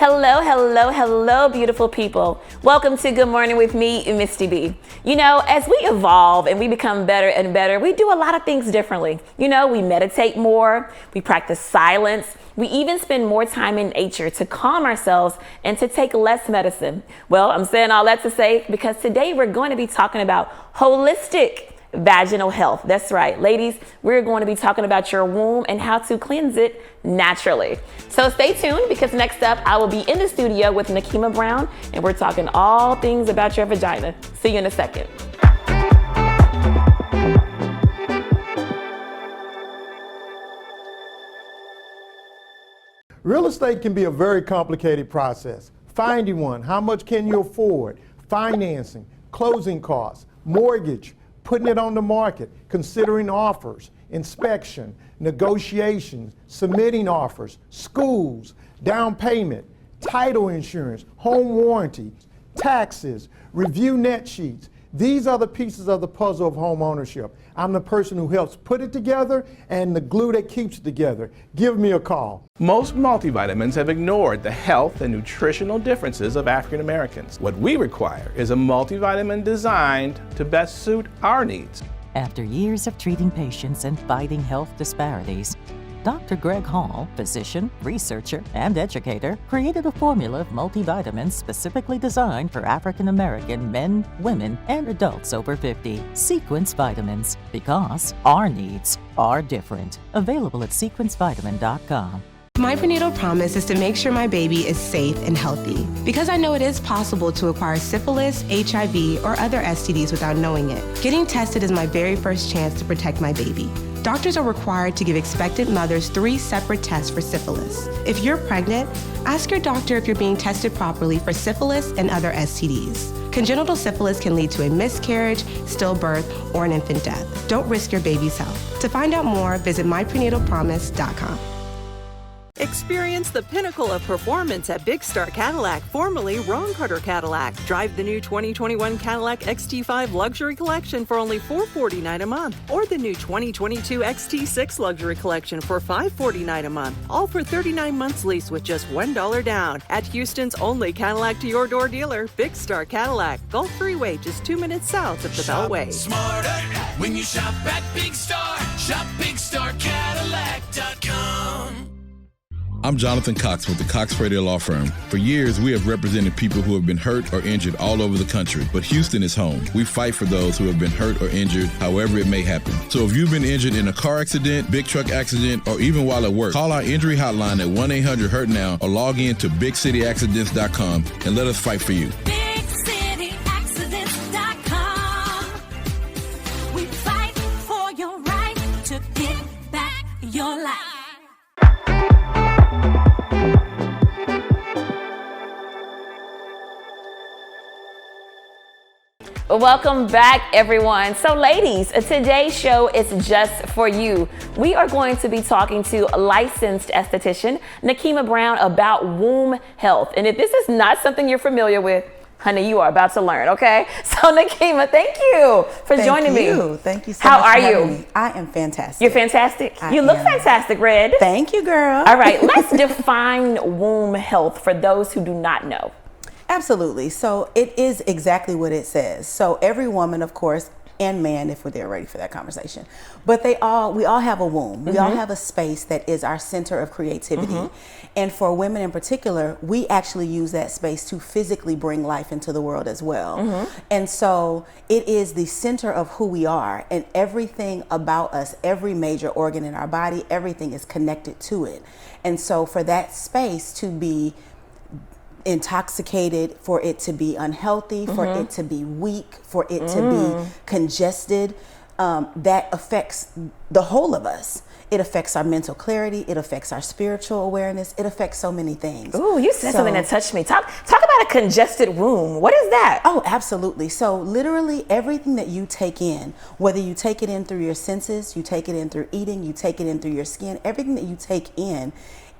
Hello, hello, hello, beautiful people. Welcome to Good Morning with me, Misti B. You know, as we evolve and we become better and better, we do a lot of things differently. You know, we meditate more, we practice silence, we even spend more time in nature to calm ourselves and to take less medicine. Well, I'm saying all that to say because today we're going to be talking about holistic vaginal health. That's right, ladies, we're going to be talking about your womb and how to cleanse it naturally. So stay tuned because next up I will be in the studio with Nakima Brown and we're talking all things about your vagina. See you in a second. Real estate can be a very complicated process. Finding one, how much can you afford, financing, closing costs, mortgage, putting it on the market, considering offers, inspection, negotiations, submitting offers, schools, down payment, title insurance, home warranty, taxes, review net sheets. These are the pieces of the puzzle of home ownership. I'm the person who helps put it together and the glue that keeps it together. Give me a call. Most multivitamins have ignored the health and nutritional differences of African Americans. What we require is a multivitamin designed to best suit our needs. After years of treating patients and fighting health disparities, Dr. Greg Hall, physician, researcher, and educator, created a formula of multivitamins specifically designed for African American men, women, and adults over 50. Sequence Vitamins, because our needs are different. Available at sequencevitamin.com. My prenatal promise is to make sure my baby is safe and healthy, because I know it is possible to acquire syphilis, HIV, or other STDs without knowing it. Getting tested is my very first chance to protect my baby. Doctors are required to give expectant mothers 3 separate tests for syphilis. If you're pregnant, ask your doctor if you're being tested properly for syphilis and other STDs. Congenital syphilis can lead to a miscarriage, stillbirth, or an infant death. Don't risk your baby's health. To find out more, visit myprenatalpromise.com. Experience the pinnacle of performance at Big Star Cadillac, formerly Ron Carter Cadillac. Drive the new 2021 Cadillac XT5 Luxury Collection for only $449 a month, or the new 2022 XT6 Luxury Collection for $549 a month, all for 39 months lease with just $1 down. At Houston's only Cadillac to your door dealer, Big Star Cadillac, Gulf Freeway, just 2 minutes south of the Beltway. Smarter when you shop at Big Star. Shop BigStarCadillac.com. I'm Jonathan Cox with the Cox Radio Law Firm. For years, we have represented people who have been hurt or injured all over the country, but Houston is home. We fight for those who have been hurt or injured, however it may happen. So if you've been injured in a car accident, big truck accident, or even while at work, call our injury hotline at 1-800-HURT-NOW or log in to BigCityAccidents.com and let us fight for you. BigCityAccidents.com. We fight for your right to get back your life. Welcome back, everyone. So ladies, today's show is just for you. We are going to be talking to licensed esthetician Nakima Brown about womb health. And if this is not something you're familiar with, honey, you are about to learn, okay? So Nakima, thank you for joining me. Thank you so How much are for having you? me. I am fantastic. You're fantastic? You look fantastic, Red. Thank you, girl. All right, let's define womb health for those who do not know. Absolutely. So it is exactly what it says. So every woman, of course, and man, if they're ready for that conversation, but we all have a womb. We all have a space that is our center of creativity. And for women in particular, we actually use that space to physically bring life into the world as well. And so it is the center of who we are, and everything about us, every major organ in our body, everything is connected to it. And so for that space to be intoxicated, for it to be unhealthy, for it to be weak, for it to be congested, that affects the whole of us. It affects our mental clarity. It affects our spiritual awareness. It affects so many things. Ooh, you said something that touched me. Talk about a congested womb. What is that? Oh, absolutely. So literally everything that you take in, whether you take it in through your senses, you take it in through eating, you take it in through your skin, everything that you take in,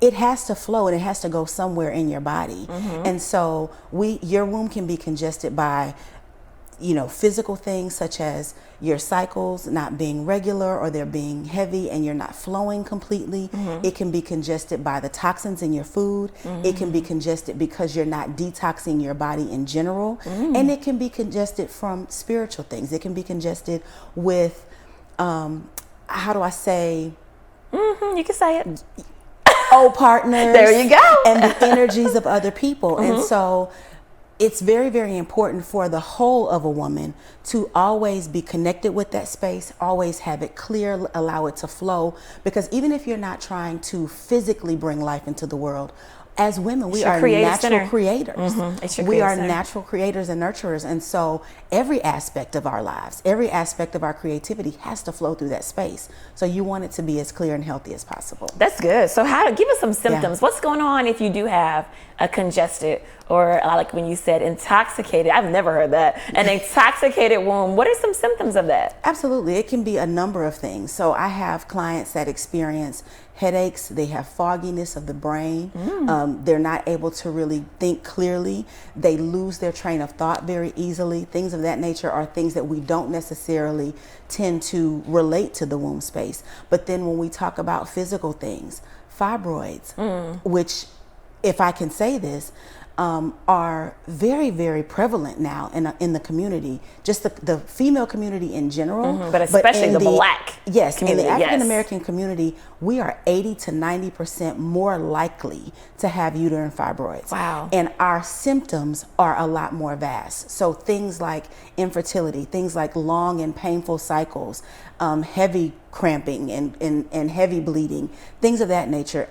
it has to flow and it has to go somewhere in your body. And so your womb can be congested by physical things such as your cycles not being regular or they're being heavy and you're not flowing completely. It can be congested by the toxins in your food. It can be congested because you're not detoxing your body in general. And it can be congested from spiritual things. It can be congested with, how do I say? You can say it. Old partners. There you go. And the energies of other people. And so it's very, very important for the whole of a woman to always be connected with that space, always have it clear, allow it to flow. Because even if you're not trying to physically bring life into the world, as women, we are natural creators. We are natural creators and nurturers. And so every aspect of our lives, every aspect of our creativity has to flow through that space. So you want it to be as clear and healthy as possible. That's good. So give us some symptoms. What's going on if you do have a congested or like when you said intoxicated? I've never heard that. An intoxicated womb. What are some symptoms of that? Absolutely. It can be a number of things. So I have clients that experience headaches. They have fogginess of the brain. They're not able to really think clearly. They lose their train of thought very easily. Things of that nature are things that we don't necessarily tend to relate to the womb space. But then when we talk about physical things, fibroids, which, if I can say this, are very, very prevalent now in the community, just the female community in general, but especially the Black community. In the African American community, we are 80 to 90% more likely to have uterine fibroids. Wow. And our symptoms are a lot more vast. So things like infertility, things like long and painful cycles, heavy cramping and heavy bleeding, things of that nature,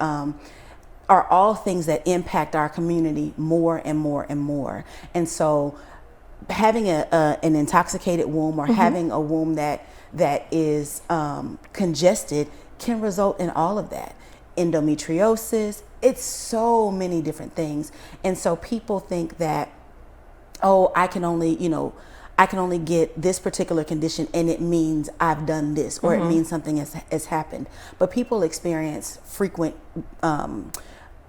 are all things that impact our community more and more and more. And so having an intoxicated womb or having a womb that is congested can result in all of that. Endometriosis, it's so many different things. And so people think that, I can only get this particular condition and it means I've done this, or it means something has happened. But people experience frequent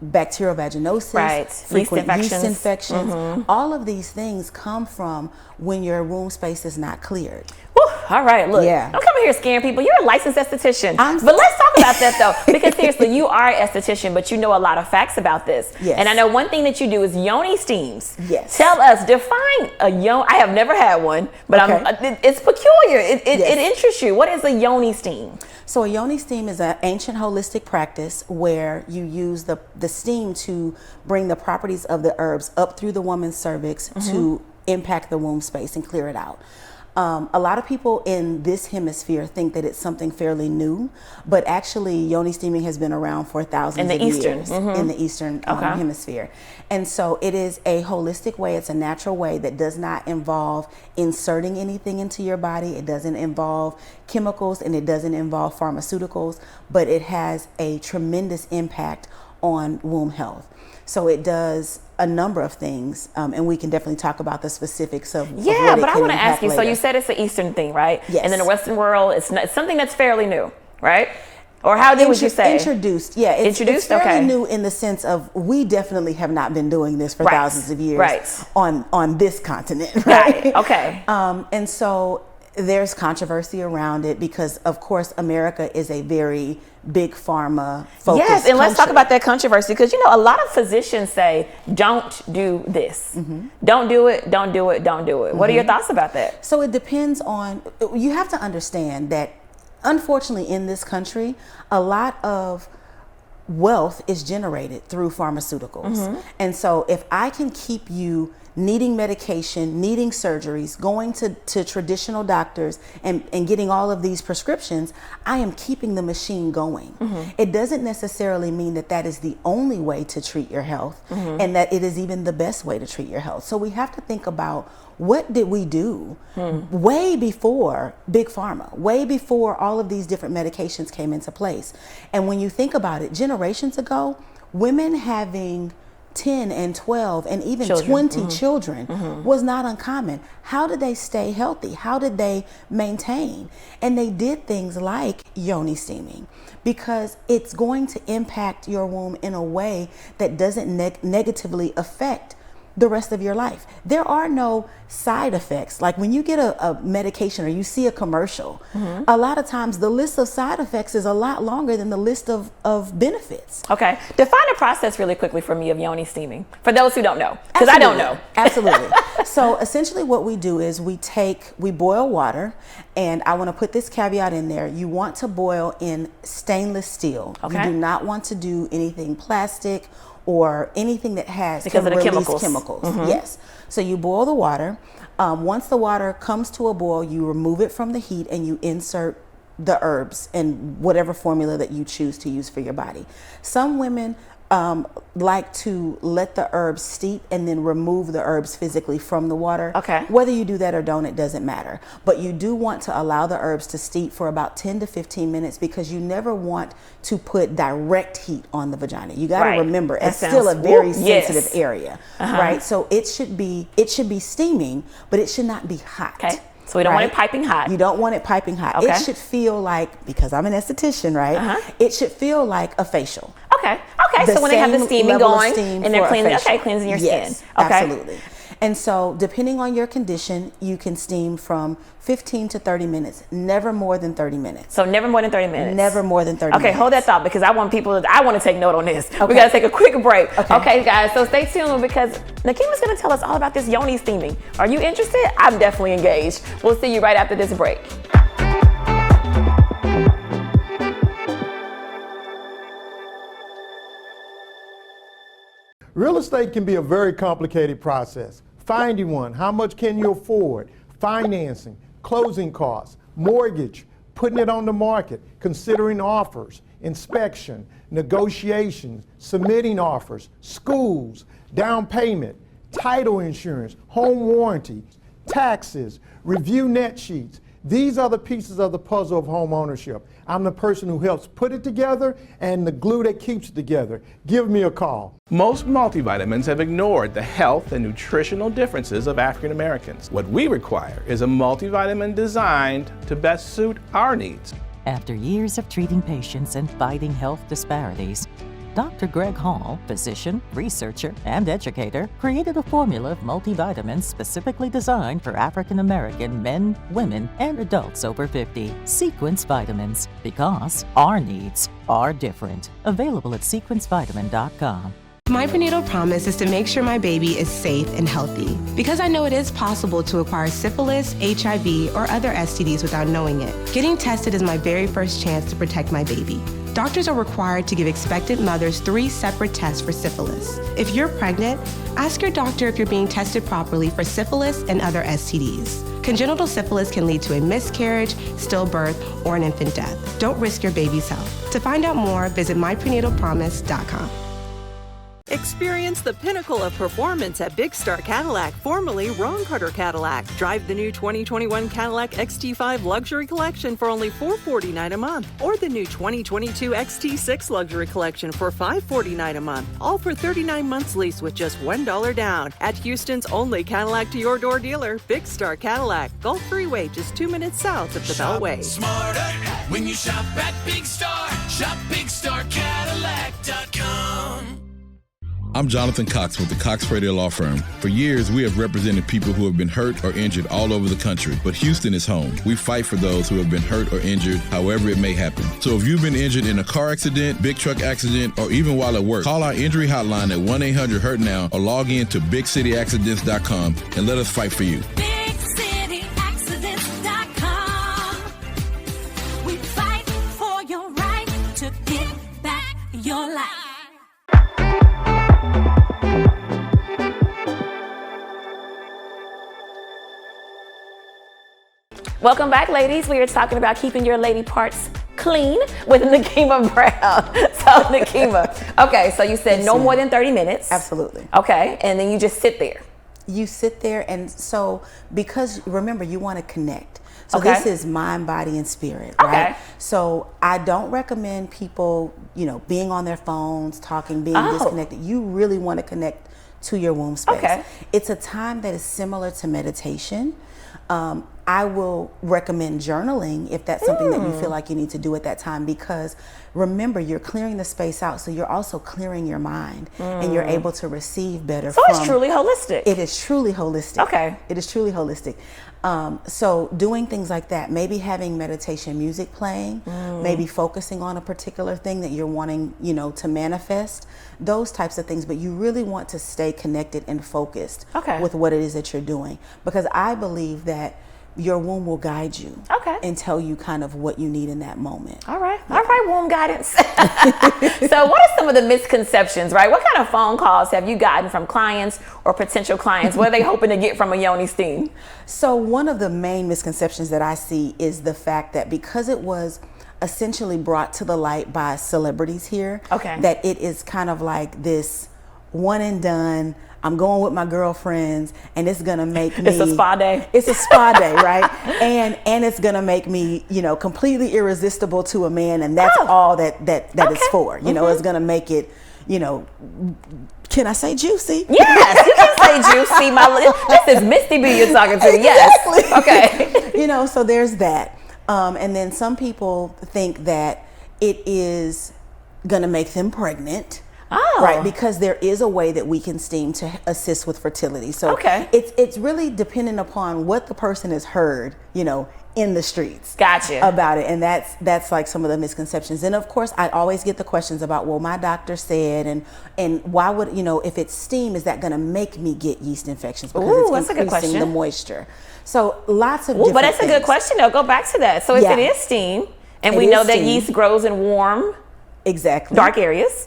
bacterial vaginosis, frequent yeast infections. All of these things come from when your womb space is not cleared. Whew, all right, look, don't come in here scaring people. You're a licensed esthetician. But let's talk about that though, because seriously, you are an esthetician, but you know a lot of facts about this. Yes. And I know one thing that you do is yoni steams. Yes. Tell us, define a yoni. I have never had one, but it's peculiar. It interests you. What is a yoni steam? So a yoni steam is an ancient holistic practice where you use the steam to bring the properties of the herbs up through the woman's cervix to impact the womb space and clear it out. A lot of people in this hemisphere think that it's something fairly new, but actually yoni steaming has been around for thousands of years in the Eastern hemisphere. And so it is a holistic way, it's a natural way that does not involve inserting anything into your body. It doesn't involve chemicals and it doesn't involve pharmaceuticals, but it has a tremendous impact on womb health. So it does a number of things, and we can definitely talk about the specifics of what but I want to ask you, so you said it's an Eastern thing, right? Yes. And in the Western world, it's something that's fairly new, right? Or how would you say? Introduced, yeah. It's fairly new in the sense of we definitely have not been doing this for thousands of years on this continent, right? Okay. And so there's controversy around it because, of course, America is a very big pharma focused Yes, and country. let's talk about that controversy because, a lot of physicians say, don't do this. Don't do it, don't do it, don't do it. What are your thoughts about that? So it depends on, you have to understand that, unfortunately, in this country, a lot of wealth is generated through pharmaceuticals. And so if I can keep you needing medication, needing surgeries, going to traditional doctors and getting all of these prescriptions, I am keeping the machine going. It doesn't necessarily mean that that is the only way to treat your health and that it is even the best way to treat your health. So we have to think about, what did we do way before Big Pharma, way before all of these different medications came into place? And when you think about it, generations ago, women having 10 and 12 and even 20 children was not uncommon. How did they stay healthy? How did they maintain? And they did things like yoni steaming because it's going to impact your womb in a way that doesn't negatively affect the rest of your life. There are no side effects. Like when you get a medication or you see a commercial, a lot of times the list of side effects is a lot longer than the list of benefits. Okay. Define a process really quickly for me of yoni steaming, for those who don't know, because I don't know. Absolutely. So essentially what we do is we boil water, and I want to put this caveat in there. You want to boil in stainless steel. Okay. You do not want to do anything plastic or anything that has because of the chemicals. chemicals. Yes. So you boil the water. Once the water comes to a boil, you remove it from the heat and you insert the herbs and whatever formula that you choose to use for your body. Some women like to let the herbs steep and then remove the herbs physically from the water. Okay. Whether you do that or don't, it doesn't matter. But you do want to allow the herbs to steep for about 10 to 15 minutes because you never want to put direct heat on the vagina. You got to remember, it's still a very sensitive area, right? So it should be steaming, but it should not be hot. Okay. So we don't want it piping hot. You don't want it piping hot. Okay. It should feel like, because I'm an esthetician, right? It should feel like a facial. Okay. So when they have the steaming going and they're cleansing your skin. Okay. Absolutely. And so depending on your condition, you can steam from 15 to 30 minutes, never more than 30 minutes. So never more than 30 minutes? Never more than 30 minutes. Okay, hold that thought because I want to take note on this. We got to take a quick break. Okay, guys, so stay tuned because Nakima's going to tell us all about this yoni steaming. Are you interested? I'm definitely engaged. We'll see you right after this break. Real estate can be a very complicated process. Finding one, how much can you afford, financing, closing costs, mortgage, putting it on the market, considering offers, inspection, negotiations, submitting offers, schools, down payment, title insurance, home warranty, taxes, review net sheets. These are the pieces of the puzzle of home ownership. I'm the person who helps put it together and the glue that keeps it together. Give me a call. Most multivitamins have ignored the health and nutritional differences of African Americans. What we require is a multivitamin designed to best suit our needs. After years of treating patients and fighting health disparities, Dr. Greg Hall, physician, researcher, and educator, created a formula of multivitamins specifically designed for African American men, women, and adults over 50. Sequence Vitamins, because our needs are different. Available at sequencevitamin.com. My prenatal promise is to make sure my baby is safe and healthy because I know it is possible to acquire syphilis, HIV, or other STDs without knowing it. Getting tested is my very first chance to protect my baby. Doctors are required to give expectant mothers 3 separate tests for syphilis. If you're pregnant, ask your doctor if you're being tested properly for syphilis and other STDs. Congenital syphilis can lead to a miscarriage, stillbirth, or an infant death. Don't risk your baby's health. To find out more, visit myprenatalpromise.com. Experience the pinnacle of performance at Big Star Cadillac, formerly Ron Carter Cadillac. Drive the new 2021 Cadillac XT5 Luxury Collection for only $449 a month, or the new 2022 XT6 Luxury Collection for $549 a month, all for 39 months lease with just $1 down. At Houston's only Cadillac to your door dealer, Big Star Cadillac, Gulf Freeway, just 2 minutes south of the Beltway. Smarter when you shop at Big Star. Shop BigStarCadillac.com. I'm Jonathan Cox with the Cox Radio Law Firm. For years, we have represented people who have been hurt or injured all over the country, but Houston is home. We fight for those who have been hurt or injured, however it may happen. So if you've been injured in a car accident, big truck accident, or even while at work, call our injury hotline at 1-800-HURT-NOW or log in to BigCityAccidents.com and let us fight for you. BigCityAccidents.com. We fight for your right to get back your life. Welcome back, ladies. We are talking about keeping your lady parts clean with Nakima Brown. So, Nakima, okay, so you said no more than 30 minutes. Absolutely. Okay, and then you just sit there. You sit there, and so because remember, you want to connect. So Okay. this is mind, body, and spirit, right? Okay. So I don't recommend people, being on their phones, talking, being disconnected. You really want to connect to your womb space. Okay. It's a time that is similar to meditation. I will recommend journaling if that's something that you feel like you need to do at that time, because remember, you're clearing the space out, so you're also clearing your mind and you're able to receive better. So it's truly holistic. It is truly holistic. Okay. It is truly holistic. So doing things like that, maybe having meditation music playing, maybe focusing on a particular thing that you're wanting, you know, to manifest, those types of things. But you really want to stay connected and focused with what it is that you're doing, because I believe that your womb will guide you and tell you kind of what you need in that moment. All right, womb guidance. So what are some of the misconceptions, right? What kind of phone calls have you gotten from clients or potential clients? What are they hoping to get from a yoni steam? So one of the main misconceptions that I see is the fact that because it was essentially brought to the light by celebrities here, that it is kind of like this one and done, I'm going with my girlfriends and it's gonna make me— It's a spa day. It's a spa day, right? And it's gonna make me, you know, completely irresistible to a man, and that's all that is for. You know, it's gonna make it, you know, can I say juicy? Yes, you can say juicy. This is Misti B you're talking to. Yes. Okay. You know, so there's that. And then some people think that it is gonna make them pregnant. Right, because there is a way that we can steam to assist with fertility. So it's really dependent upon what the person has heard, you know, in the streets. Gotcha. About it. And that's like some of the misconceptions. And of course, I always get the questions about, well, my doctor said, and why would, you know, if it's steam, is that going to make me get yeast infections? Because it's increasing the moisture. So lots of different but that's things. a good question though. Go back to that. So if it is steam, and we know that yeast grows in warm, dark areas.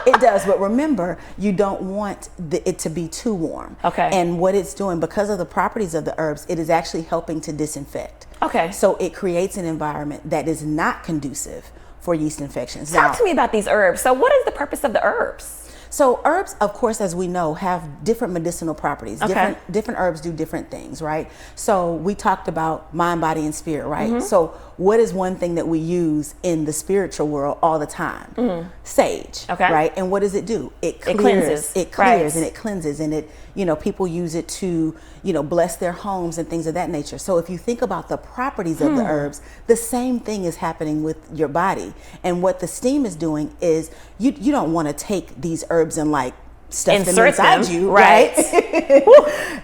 It does, but remember, you don't want it to be too warm. And what it's doing, because of the properties of the herbs, it is actually helping to disinfect. So it creates an environment that is not conducive for yeast infections. Talk to me about these herbs. So what is the purpose of the herbs? So herbs, of course, as we know, have different medicinal properties. Different herbs do different things, right? So we talked about mind, body, and spirit, right? So what is one thing that we use in the spiritual world all the time? Sage, right? And what does it do? It clears. It clears and it cleanses, and it, you know, people use it to, you know, bless their homes and things of that nature. So if you think about the properties of the herbs, the same thing is happening with your body. And what the steam is doing is you don't want to take these herbs and like stuff them inside you, right?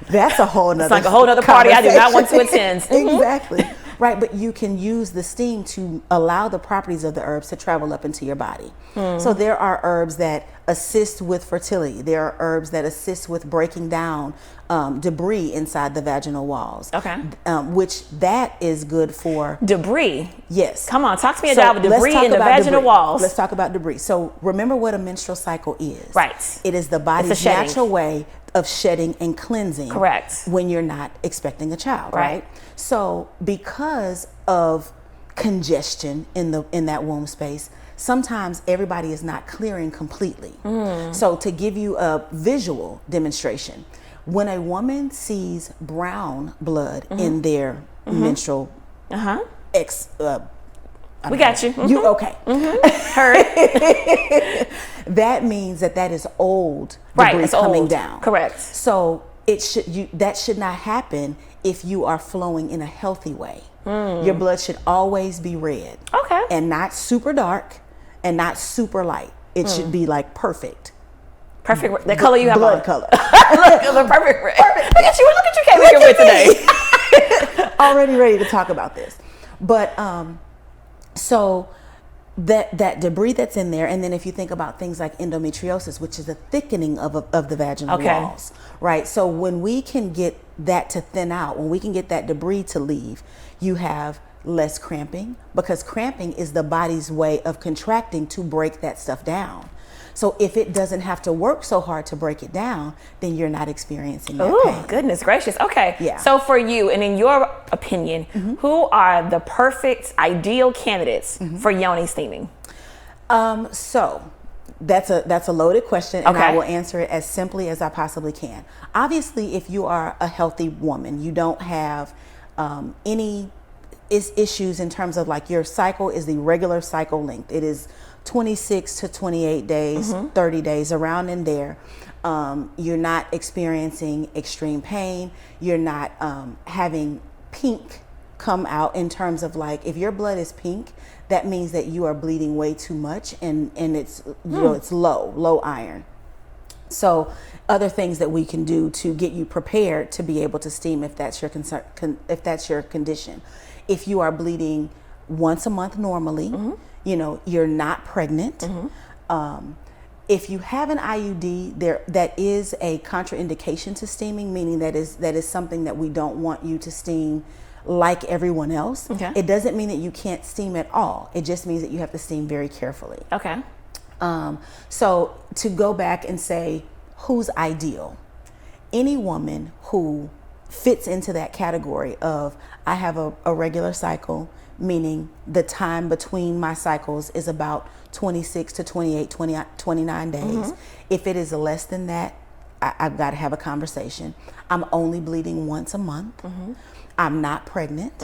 That's a whole nother— It's like a whole nother party I do not want to attend. Exactly. Right, but you can use the steam to allow the properties of the herbs to travel up into your body. So there are herbs that assist with fertility. There are herbs that assist with breaking down debris inside the vaginal walls. Which that is good for debris. Yes. Come on, talk to me about debris in the vaginal walls. Let's talk about debris. So remember what a menstrual cycle is. Right. It is the body's natural way of shedding and cleansing. When you're not expecting a child, right? So because of congestion in that womb space, sometimes everybody is not clearing completely. So to give you a visual demonstration, when a woman sees brown blood in their menstrual we got you. You okay? Heard. That means that is old debris it's coming old. down. Correct. So that should not happen if you are flowing in a healthy way. Your blood should always be red. And not super dark and not super light. It should be like perfect. Perfect. The color you have blood on. color. The perfect red. Look at you came in here with today. Already ready to talk about this. But so that debris that's in there, and then if you think about things like endometriosis, which is a thickening of the vaginal walls, right? So when we can get that to thin out, when we can get that debris to leave, you have less cramping, because cramping is the body's way of contracting to break that stuff down. So if it doesn't have to work so hard to break it down, then you're not experiencing that pain. Goodness gracious. Okay. Yeah. So for you, and in your opinion, who are the perfect, ideal candidates for yoni steaming? So that's a loaded question, and I will answer it as simply as I possibly can. Obviously, if you are a healthy woman, you don't have any issues in terms of like your cycle is the regular cycle length. It is 26 to 28 days, 30 days, around in there. You're not experiencing extreme pain. You're not having pink come out in terms of like, if your blood is pink, that means that you are bleeding way too much, and it's it's low iron. So other things that we can do to get you prepared to be able to steam if that's your concern, if that's your condition. If you are bleeding once a month normally, you're not pregnant. If you have an IUD, that is a contraindication to steaming, meaning that is something that we don't want you to steam like everyone else. Okay. It doesn't mean that you can't steam at all. It just means that you have to steam very carefully. Okay. So to go back and say who's ideal, any woman who fits into that category of I have a regular cycle, meaning the time between my cycles is about 26 to 28, 29 days. If it is less than that, I've got to have a conversation. I'm only bleeding once a month. I'm not pregnant.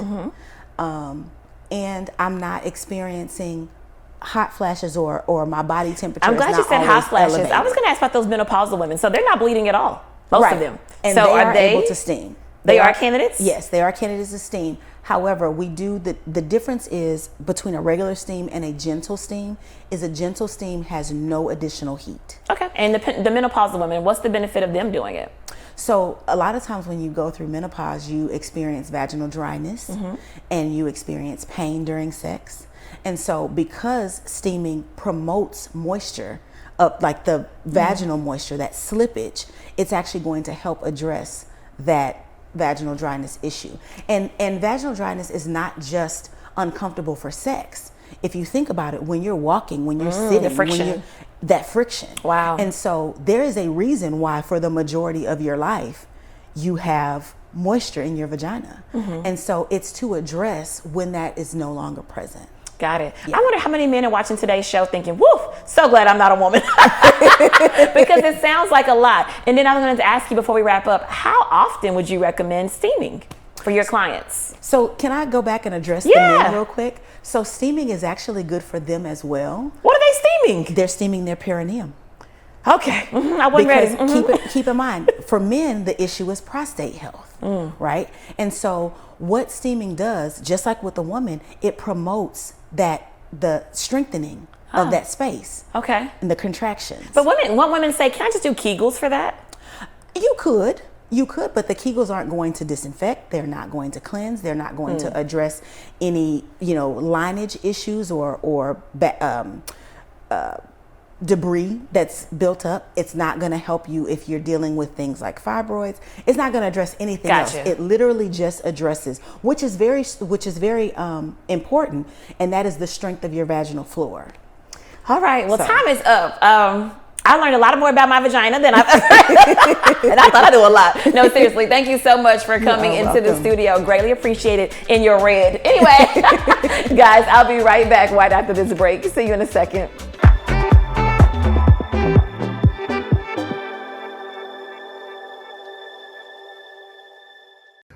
And I'm not experiencing hot flashes or my body temperature. I'm glad you said hot flashes. Elevated. I was going to ask about those menopausal women. So they're not bleeding at all, most of them. And so they are they able to steam. They are candidates? Yes, they are candidates to steam. However, we do the difference is between a regular steam and a gentle steam is a gentle steam has no additional heat. Okay. And the menopausal women, what's the benefit of them doing it? So a lot of times when you go through menopause, you experience vaginal dryness and you experience pain during sex. And so because steaming promotes moisture, like the vaginal moisture, that slippage, it's actually going to help address that vaginal dryness issue. And vaginal dryness is not just uncomfortable for sex. If you think about it, when you're walking, when you're sitting, the friction. That friction. Wow. And so there is a reason why for the majority of your life, you have moisture in your vagina. And so it's to address when that is no longer present. Got it. Yeah. I wonder how many men are watching today's show thinking, woof, so glad I'm not a woman. Because it sounds like a lot. And then I'm going to ask you before we wrap up, how often would you recommend steaming for your clients? So can I go back and address the men real quick? So steaming is actually good for them as well. What are they steaming? They're steaming their perineum. Okay. I wasn't ready. Keep in mind, for men, the issue is prostate health, right? And so what steaming does, just like with the woman, it promotes the strengthening of that space. Okay. And the contractions. But women say, can I just do Kegels for that? You could, but the Kegels aren't going to disinfect. They're not going to cleanse. They're not going to address any, lineage issues or debris that's built up. It's not going to help you if you're dealing with things like fibroids. It's not going to address anything else. It literally just addresses, which is very important, and that is the strength of your vaginal floor. All right. Well, time is up. I learned a lot more about my vagina than I've ever, and I thought I knew a lot. No, seriously, thank you so much for coming into the studio. Greatly appreciate it in your red. Anyway, guys, I'll be right back right after this break. See you in a second.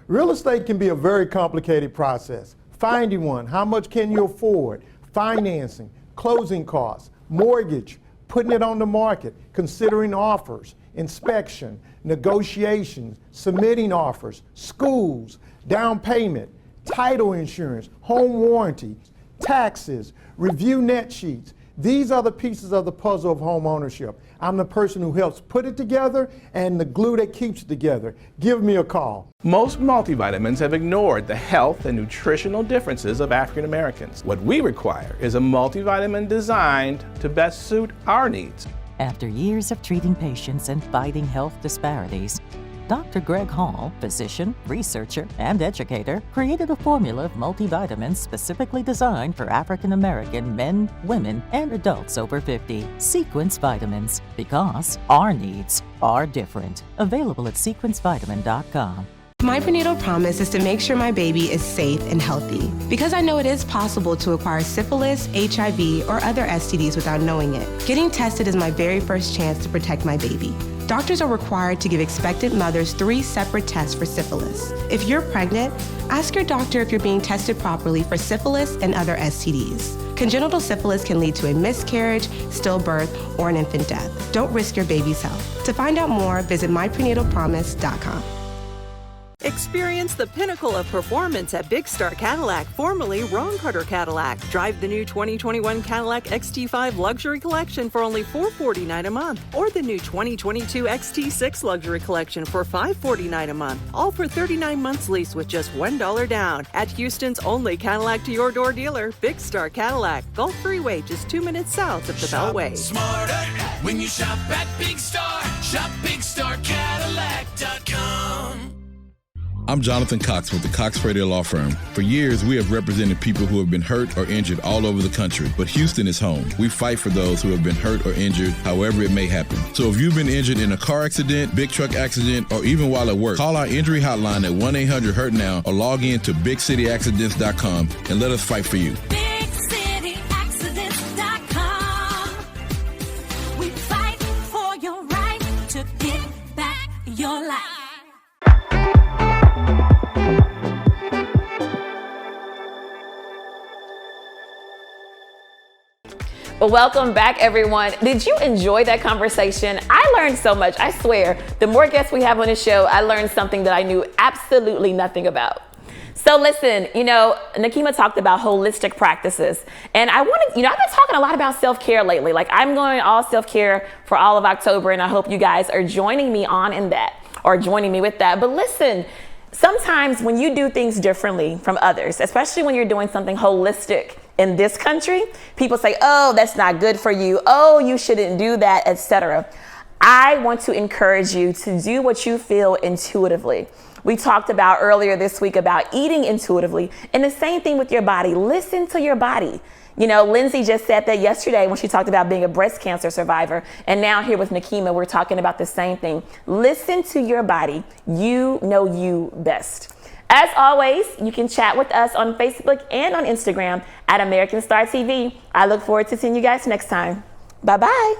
Real estate can be a very complicated process. Finding one, how much can you afford, financing, closing costs, mortgage, putting it on the market, considering offers, inspection, negotiations, submitting offers, schools, down payment, title insurance, home warranty, taxes, review net sheets. These are the pieces of the puzzle of home ownership. I'm the person who helps put it together and the glue that keeps it together. Give me a call. Most multivitamins have ignored the health and nutritional differences of African Americans. What we require is a multivitamin designed to best suit our needs. After years of treating patients and fighting health disparities, Dr. Greg Hall, physician, researcher, and educator, created a formula of multivitamins specifically designed for African American men, women, and adults over 50. Sequence Vitamins, because our needs are different. Available at sequencevitamin.com. My prenatal promise is to make sure my baby is safe and healthy, because I know it is possible to acquire syphilis, HIV, or other STDs without knowing it. Getting tested is my very first chance to protect my baby. Doctors are required to give expectant mothers 3 separate tests for syphilis. If you're pregnant, ask your doctor if you're being tested properly for syphilis and other STDs. Congenital syphilis can lead to a miscarriage, stillbirth, or an infant death. Don't risk your baby's health. To find out more, visit myprenatalpromise.com. Experience the pinnacle of performance at Big Star Cadillac, formerly Ron Carter Cadillac. Drive the new 2021 Cadillac XT5 Luxury Collection for only $449 a month, or the new 2022 XT6 Luxury Collection for $549 a month, all for 39 months lease with just $1 down. At Houston's only Cadillac to your door dealer, Big Star Cadillac, Gulf Freeway, just 2 minutes south of the Beltway. Smarter when you shop at Big Star. Shop BigStarCadillac.com. I'm Jonathan Cox with the Cox Radio Law Firm. For years, we have represented people who have been hurt or injured all over the country, but Houston is home. We fight for those who have been hurt or injured, however it may happen. So if you've been injured in a car accident, big truck accident, or even while at work, call our injury hotline at 1-800-HURT-NOW or log in to BigCityAccidents.com and let us fight for you. BigCityAccidents.com. We fight for your right to get back your life. Well, welcome back, everyone. Did you enjoy that conversation? I learned so much. I swear, the more guests we have on the show, I learned something that I knew absolutely nothing about. So listen, Nakima talked about holistic practices, and I wanted, I've been talking a lot about self-care lately. Like, I'm going all self-care for all of October, and I hope you guys are joining me joining me with that. But listen, sometimes when you do things differently from others, especially when you're doing something holistic in this country, people say, oh, that's not good for you. Oh, you shouldn't do that, etc. I want to encourage you to do what you feel intuitively. We talked about earlier this week about eating intuitively, and the same thing with your body. Listen to your body. Lindsay just said that yesterday when she talked about being a breast cancer survivor, and now here with Nakima, we're talking about the same thing. Listen to your body. You know you best. As always, you can chat with us on Facebook and on Instagram at American Star TV. I look forward to seeing you guys next time. Bye-bye.